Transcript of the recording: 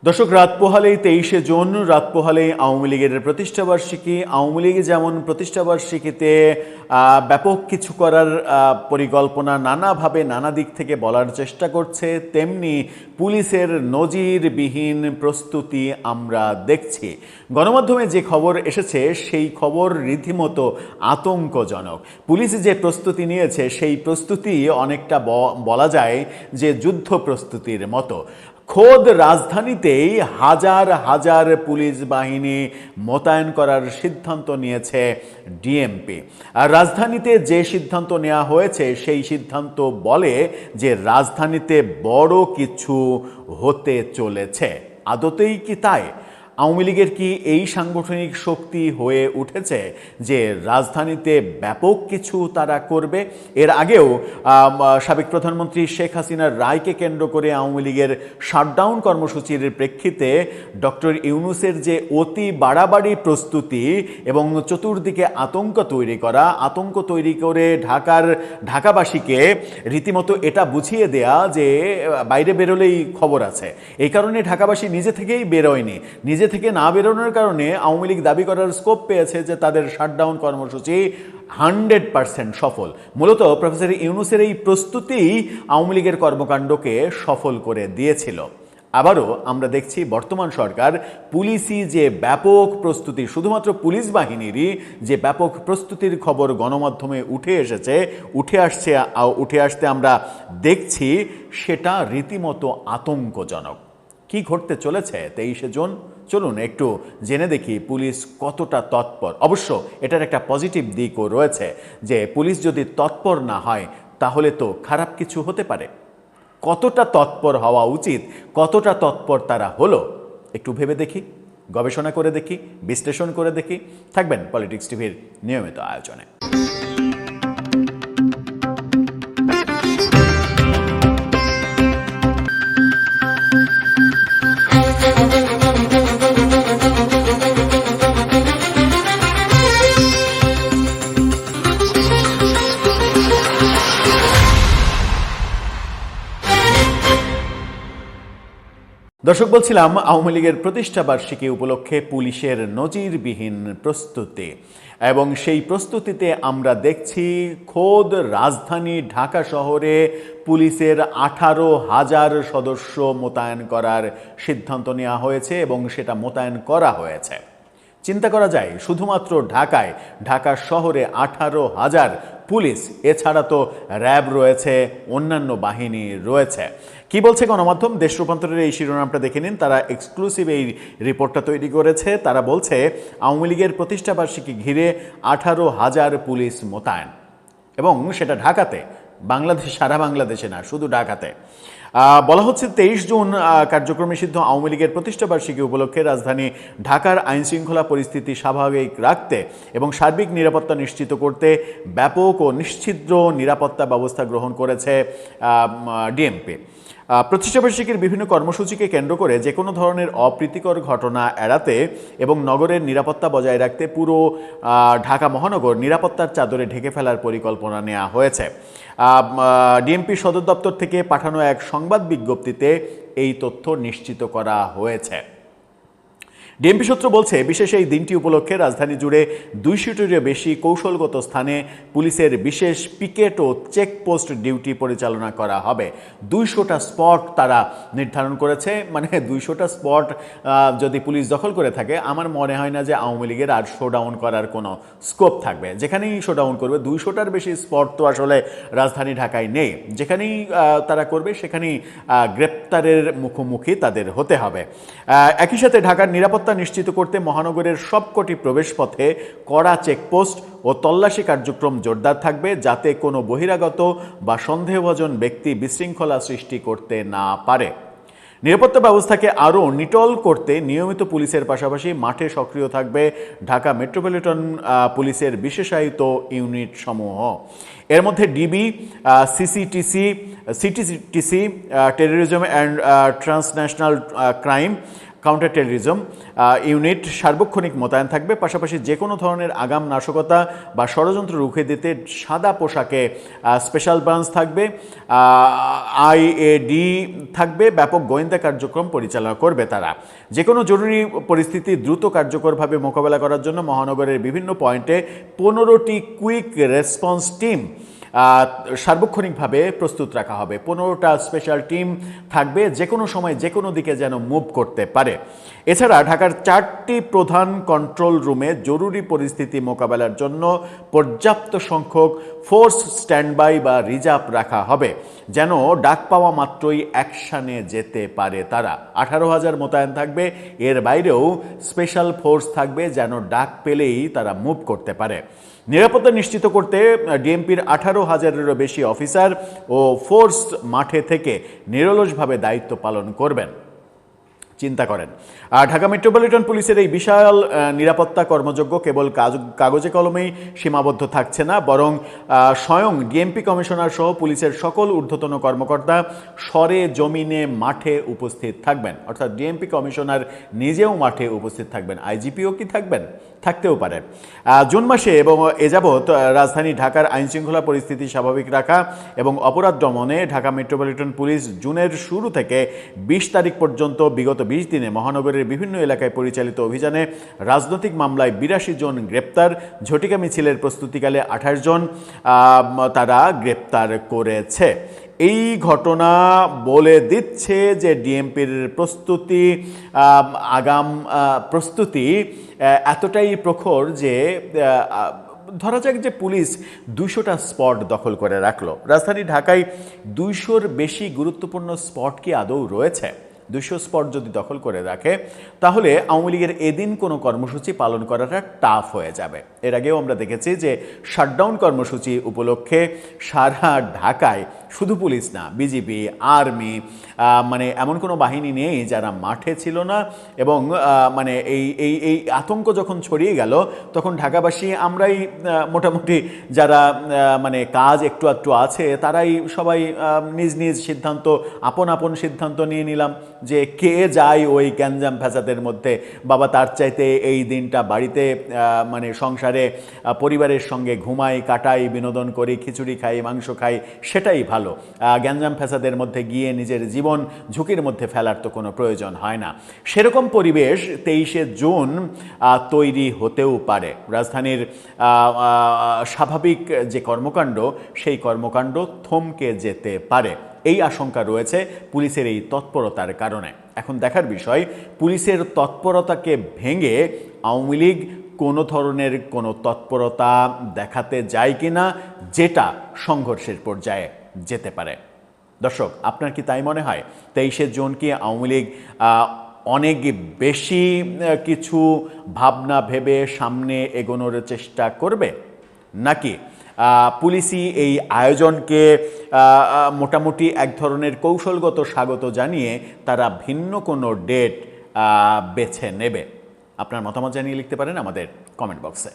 দর্শক, রাত পোহালেই 23শে জুন, রাত পোহালেই আওয়ামী লীগের প্রতিষ্ঠাবার্ষিকী। আওয়ামী লীগ যেমন প্রতিষ্ঠাবার্ষিকীতে ব্যাপক কিছু করার পরিকল্পনা নানাভাবে নানা দিক থেকে বলার চেষ্টা করছে, তেমনি পুলিশের নজিরবিহীন প্রস্তুতি আমরা দেখছি। গণমাধ্যমে যে খবর এসেছে সেই খবর রীতিমতো আতঙ্কজনক। পুলিশ যে প্রস্তুতি নিয়েছে সেই প্রস্তুতি অনেকটা বলা যায় যে যুদ্ধ প্রস্তুতির মতো। খোদ রাজধানীতেই হাজার হাজার পুলিশ বাহিনী মোতায়েন করার সিদ্ধান্ত নিয়েছে ডিএমপি। আর রাজধানীতে যে সিদ্ধান্ত নেওয়া হয়েছে সেই সিদ্ধান্ত বলে যে রাজধানীতে বড় কিছু হতে চলেছে। আদতেই কি তাই? আওয়ামী লীগের কি এই সাংগঠনিক শক্তি হয়ে উঠেছে যে রাজধানীতে ব্যাপক কিছু তারা করবে? এর আগেও সাবেক প্রধানমন্ত্রী শেখ হাসিনার রায়কে কেন্দ্র করে আওয়ামী লীগের শাটডাউন কর্মসূচির প্রেক্ষিতে ডক্টর ইউনূসের যে অতি বাড়াবাড়ি প্রস্তুতি এবং চতুর্দিকে আতঙ্ক তৈরি করে ঢাকাবাসীকে রীতিমতো এটা বুঝিয়ে দেয়া যে বাইরে বেরোলেই খবর আছে। এই কারণে ঢাকাবাসী নিজে থেকেই বেরোয়নি। নিজে থেকে না বেরোনোর কারণে আওয়ামী লীগ দাবি করার স্কোপ পেয়েছে যে তাদের শাটডাউন কর্মসূচি 100% সফল। মূলত প্রফেসর ইউনূসের এই প্রস্তুতিই আওয়ামী লীগের কর্মকাণ্ডকে সফল করে দিয়েছিল। আবারও আমরা দেখছি বর্তমান সরকার পুলিশি যে ব্যাপক প্রস্তুতি, শুধুমাত্র পুলিশ বাহিনীরই যে ব্যাপক প্রস্তুতির খবর গণমাধ্যমে উঠে আসতে আমরা দেখছি, সেটা রীতিমতো আতঙ্কজনক। কি ঘটতে চলেছে 23শে জুন? চলুন একটু জেনে দেখি পুলিশ কতটা তৎপর। অবশ্য এটার একটা পজিটিভ দিকও রয়েছে যে পুলিশ যদি তৎপর না হয় তাহলে তো খারাপ কিছু হতে পারে। কতটা তৎপর হওয়া উচিত, কতটা তৎপর তারা হলো একটু ভেবে দেখি, গবেষণা করে দেখি, বিশ্লেষণ করে দেখি। থাকবেন পলিটিক্স টিভির নিয়মিত আয়োজনে। দর্শক, বলছিলাম আওয়ামী লীগের প্রতিষ্ঠাবার্ষিকী উপলক্ষে পুলিশের নজিরবিহীন প্রস্তুতি, এবং সেই প্রস্তুতিতে আমরা দেখছি খোদ রাজধানী ঢাকা শহরে পুলিশের 18,000 সদস্য মোতায়েন করার সিদ্ধান্ত নেওয়া হয়েছে এবং সেটা মোতায়েন করা হয়েছে। চিন্তা করা যায়, শুধুমাত্র ঢাকা শহরে 18,000 পুলিশ, এছাড়া তো র্যাব রয়েছে, অন্যান্য বাহিনী রয়েছে। কি বলছে গণমাধ্যম? দেশ রূপান্তরের এই শিরোনামটা দেখে নিন। তারা এক্সক্লুসিভ এই রিপোর্টটা তৈরি করেছে। তারা বলছে আওয়ামী লীগের প্রতিষ্ঠাবার্ষিকী ঘিরে 18,000 পুলিশ মোতায়েন, এবং সেটা ঢাকাতে, সারা বাংলাদেশে না, শুধু ঢাকাতে। বলা হচ্ছে 23 জুন কার্যক্রমে সিদ্ধ আওয়ামী লীগের প্রতিষ্ঠাবার্ষিকী উপলক্ষে রাজধানী ঢাকার আইনশৃঙ্খলা পরিস্থিতি স্বাভাবিক রাখতে এবং সার্বিক নিরাপত্তা নিশ্চিত করতে ব্যাপক ও নিশ্ছিদ্র নিরাপত্তা ব্যবস্থা গ্রহণ করেছে ডিএমপি। প্রতিষ্ঠাবার্ষিকীর বিভিন্ন কর্মসূচিকে কেন্দ্র করে যে কোনো ধরনের অপ্রীতিকর ঘটনা এড়াতে এবং নগরের নিরাপত্তা বজায় রাখতে পুরো ঢাকা মহানগর নিরাপত্তার চাদরে ঢেকে ফেলার পরিকল্পনা নেওয়া হয়েছে। ডিএমপি সদর দপ্তর থেকে পাঠানো এক সংবাদ বিজ্ঞপ্তিতে এই তথ্য নিশ্চিত করা হয়েছে। ডিএমপি সূত্র বলছে, বিশেষ এই দিনটি উপলক্ষে রাজধানী জুড়ে 200টিরও বেশি কৌশলগত স্থানে পুলিশের বিশেষ পিকেট ও চেকপোস্ট ডিউটি পরিচালনা করা হবে। 200টা স্পট তারা নির্ধারণ করেছে। মানে 200টা স্পট যদি পুলিশ দখল করে থাকে, আমার মনে হয় না যে আওয়ামী লীগের আর শোডাউন করার কোনো স্কোপ থাকবে। যেখানেই শোডাউন করবে, 200টার বেশি স্পট তো আসলে রাজধানী ঢাকায় নেই। যেখানেই তারা করবে সেখানেই গ্রেপ্তারের মুখোমুখি তাদের হতে হবে। একই সাথে ঢাকার নিরাপত্তা নিশ্চিত করতে মহানগরের সবকটি প্রবেশপথে কড়া চেকপোস্ট ও তল্লাশি কার্যক্রম জোরদার থাকবে, যাতে কোনো বহিরাগত বা সন্দেহভাজন ব্যক্তি বিশৃঙ্খলা সৃষ্টি করতে না পারে। নিরাপত্তা ব্যবস্থাকে আরও নিটল করতে নিয়মিত পুলিশের পাশাপাশি মাঠে সক্রিয় থাকবে ঢাকা মেট্রোপলিটন পুলিশের বিশেষায়িত ইউনিট সমূহ। এর মধ্যে DB, CTTC, terrorism and transnational crime, counter terrorism unit সার্বক্ষণিক মোতায়েন থাকবে। পাশাপাশি যে কোনো ধরনের আগাম নাশকতা বা ষড়যন্ত্র রুখে দিতে সাদা পোশাকে স্পেশাল ব্রাঞ্চ থাকবে, আইএডি থাকবে, ব্যাপক গোয়েন্দা কার্যক্রম পরিচালনা করবে তারা। যে কোনো জরুরি পরিস্থিতি দ্রুত কার্যকরভাবে মোকাবেলা করার জন্য মহানগরের বিভিন্ন পয়েন্টে 15টি কুইক রেসপন্স টিম সার্বক্ষণিকভাবে প্রস্তুত রাখা হবে। 15টা স্পেশাল টিম থাকবে, যে কোনো সময় যে কোনো দিকে যেন মুভ করতে পারে। এছাড়া ঢাকার 4টি প্রধান কন্ট্রোল রুমে জরুরি পরিস্থিতি মোকাবেলার জন্য পর্যাপ্ত সংখ্যক ফোর্স স্ট্যান্ডবাই বা রিজার্ভ রাখা হবে, যেন ডাক পাওয়া মাত্রই অ্যাকশানে যেতে পারে তারা। 18,000 মোতায়েন থাকবে। এর বাইরেও স্পেশাল ফোর্স থাকবে, যেন ডাক পেলেই তারা মুভ করতে পারে। নিরাপত্তা নিশ্চিত করতে ডিএমপির 18,000-এরও বেশি অফিসার ও ফোর্স মাঠে থেকে নিরলসভাবে দায়িত্ব পালন করবেন। চিন্তা করেন। ঢাকা মেট্রোপলিটন পুলিশের এই বিশাল নিরাপত্তা কর্মযজ্ঞ কেবল কাগজে কলমেই সীমাবদ্ধ থাকছে না, বরং স্বয়ং ডিএমপি কমিশনার সহ পুলিশের সকল ঊর্ধ্বতন কর্মকর্তা সরে জমিনে মাঠে উপস্থিত থাকবেন। অর্থাৎ ডিএমপি কমিশনার নিজেও মাঠে উপস্থিত থাকবেন। আইজিপিও কি থাকবেন? থাকতেও পারে। জুন মাসে এবং এ যাবৎ রাজধানী ঢাকার আইনশৃঙ্খলা পরিস্থিতি স্বাভাবিক রাখা এবং অপরাধ দমনে ঢাকা মেট্রোপলিটন পুলিশ জুনের শুরু থেকে 20 তারিখ পর্যন্ত বিগত 20 দিনে মহানগরের বিভিন্ন এলাকায় পরিচালিত অভিযানে রাজনৈতিক মামলায় 82 জন গ্রেপ্তার, ঝটিকা মিছিলের প্রস্তুতিকালে 28 জন তারা গ্রেপ্তার করেছে। এই ঘটনা বলে দিচ্ছে যে ডিএমপির প্রস্তুতি, আগাম প্রস্তুতি এতটাই প্রখর যে ধরা যাক যে পুলিশ 200টা স্পট দখল করে রাখলো। রাজধানী ঢাকায় 200-র বেশি গুরুত্বপূর্ণ স্পট কি আদৌ রয়েছে? 200 স্পট যদি দখল করে রাখে, তাহলে আওয়ামী লীগের এদিন কোনো কর্মসূচি পালন করাটা টাফ হয়ে যাবে। এর আগেও আমরা দেখেছি যে শাটডাউন কর্মসূচি উপলক্ষে সারা ঢাকায় শুধু পুলিশ না, বিজিবি, আর্মি, মানে এমন কোনো বাহিনী নেই যারা মাঠে ছিল না। এবং মানে এই আতঙ্ক যখন ছড়িয়ে গেল, তখন ঢাকাবাসী আমরাই মোটামুটি যারা মানে কাজ একটু একটু আছে, তারাই সবাই নিজ নিজ সিদ্ধান্ত, আপন আপন সিদ্ধান্ত নিয়ে নিলাম যে কে যায় ওই গ্যাঞ্জাম ফ্যাসাদের মধ্যে। বাবা, তার চাইতে এই দিনটা বাড়িতে মানে সংসারে পরিবারের সঙ্গে ঘুমাই, কাটাই, বিনোদন করি, খিচুড়ি খাই, মাংস খাই, সেটাই ভালো। গ্যাঞ্জাম ফ্যাসাদের মধ্যে গিয়ে নিজের জীবন ঝুঁকির মধ্যে ফেলার তো কোনো প্রয়োজন হয় না। সেরকম পরিবেশ 23শে জুন তৈরি হতেও পারে। রাজধানীর স্বাভাবিক যে কর্মকাণ্ড, সেই কর্মকাণ্ড থমকে যেতে পারে। এই আশঙ্কা রয়েছে পুলিশের এই তৎপরতার কারণে। এখন দেখার বিষয়, পুলিশের তৎপরতাকে ভেঙে আওয়ামী লীগ কোনো ধরনের কোনো তৎপরতা দেখাতে যায় কিনা, যেটা সংঘর্ষের পর্যায়ে যেতে পারে। দর্শক, আপনার কি তাই মনে হয়? 23শে জুন কি আওয়ামী লীগ অনেক বেশি কিছু ভাবনা ভেবে সামনে এগোনোর চেষ্টা করবে, নাকি পুলিশই এই আয়োজনকে মোটামুটি এক ধরনের কৌশলগত স্বাগত জানিয়ে তারা ভিন্ন কোনো ডেট বেছে নেবে? আপনার মতামত জানিয়ে লিখতে পারেন আমাদের কমেন্ট বক্সে।